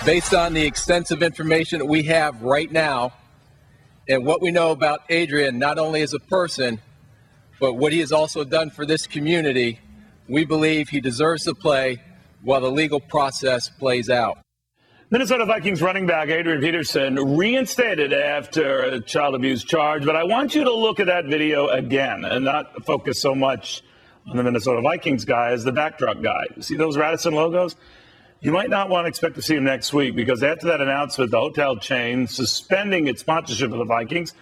Based on the extensive information that we have right now and what we know about Adrian, not only as a person, but what he has also done for this community, we believe he deserves to play while the legal process plays out. Minnesota Vikings running back Adrian Peterson reinstated after a child abuse charge, but I want you to look at that video again and not focus so much on the Minnesota Vikings guy as the backdrop guy. You see those Radisson logos? You might not want to expect to see him next week because after that announcement, the hotel chain suspending its sponsorship of the Vikings,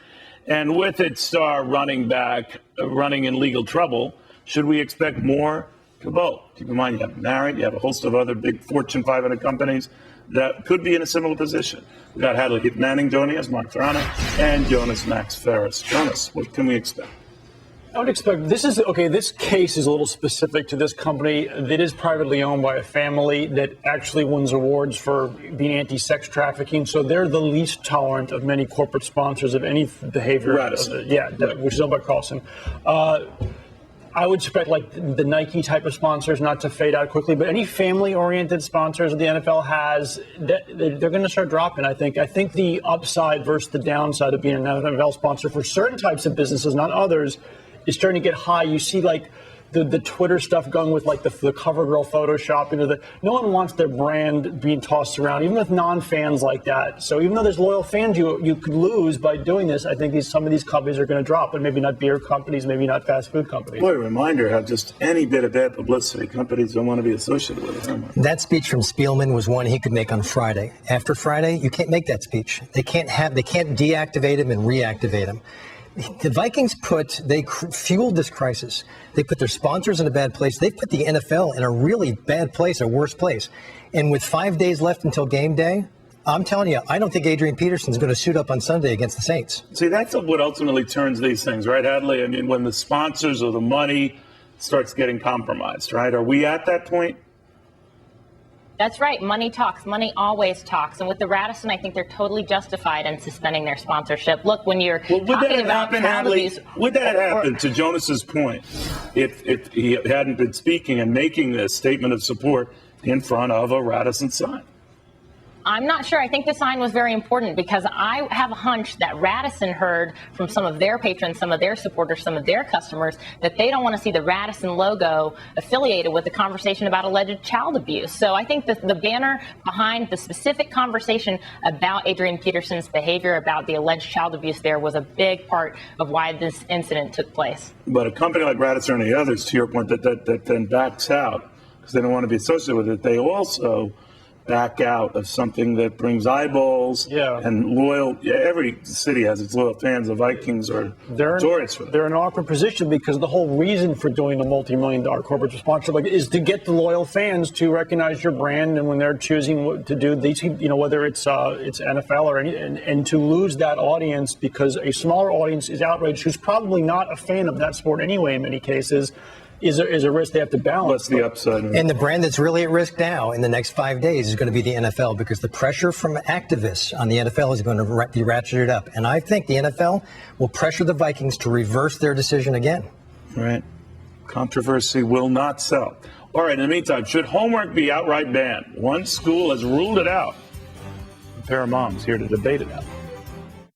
and with its star running back running in legal trouble, should we expect more? Cavuto. Keep in mind, you have Marriott, you have a host of other big Fortune 500 companies that could be in a similar position. We've got Hadley Manning joining us, Mark Ferrana, and Jonas Max Ferris. Jonas, what can we expect? I would expect this case is a little specific to this company that is privately owned by a family that actually wins awards for being anti-sex trafficking. So they're the least tolerant of many corporate sponsors of any behavior. Radisson. Which is owned by Carlson. I would expect like the Nike type of sponsors not to fade out quickly, but any family-oriented sponsors that the NFL has, they're going to start dropping. I think the upside versus the downside of being an NFL sponsor for certain types of businesses, not others, is starting to get high. You see like the Twitter stuff going with like the CoverGirl Photoshop. No one wants their brand being tossed around, even with non-fans like that. So even though there's loyal fans you could lose by doing this, I think some of these companies are going to drop, but maybe not beer companies, maybe not fast food companies. Boy, a reminder how just any bit of bad publicity, companies don't want to be associated with it. That speech from Spielman was one he could make on Friday. After Friday, you can't make that speech. They can't deactivate him and reactivate him. The Vikings fueled this crisis. They put their sponsors in a bad place. They put the NFL in a really bad place, a worse place. And with 5 days left until game day, I'm telling you, I don't think Adrian Peterson's going to suit up on Sunday against the Saints. See, that's what ultimately turns these things, right, Hadley? I mean, when the sponsors or the money starts getting compromised, right? Are we at that point? That's right. Money talks. Money always talks. And with the Radisson, I think they're totally justified in suspending their sponsorship. Look, when you're talking about would that happen, to Jonas's point, if he hadn't been speaking and making this statement of support in front of a Radisson sign? I'm not sure. I think the sign was very important because I have a hunch that Radisson heard from some of their patrons, some of their supporters, some of their customers that they don't want to see the Radisson logo affiliated with the conversation about alleged child abuse. So I think the banner behind the specific conversation about Adrian Peterson's behavior, about the alleged child abuse there, was a big part of why this incident took place. But a company like Radisson and the others, to your point, that then backs out because they don't want to be associated with it, they also back out of something that brings eyeballs and loyal. Every city has its loyal fans. The Vikings are notorious for that. They're in an awkward position because the whole reason for doing a multi-million-dollar corporate sponsorship is to get the loyal fans to recognize your brand, and when they're choosing what to do these, whether it's NFL or any, and to lose that audience because a smaller audience is outraged, who's probably not a fan of that sport anyway in many cases. Is a risk they have to balance. What's the upside? And the brand that's really at risk now in the next 5 days is going to be the NFL because the pressure from activists on the NFL is going to be ratcheted up. And I think the NFL will pressure the Vikings to reverse their decision again. Right. Controversy will not sell. All right, in the meantime, should homework be outright banned? One school has ruled it out. A pair of moms here to debate it out.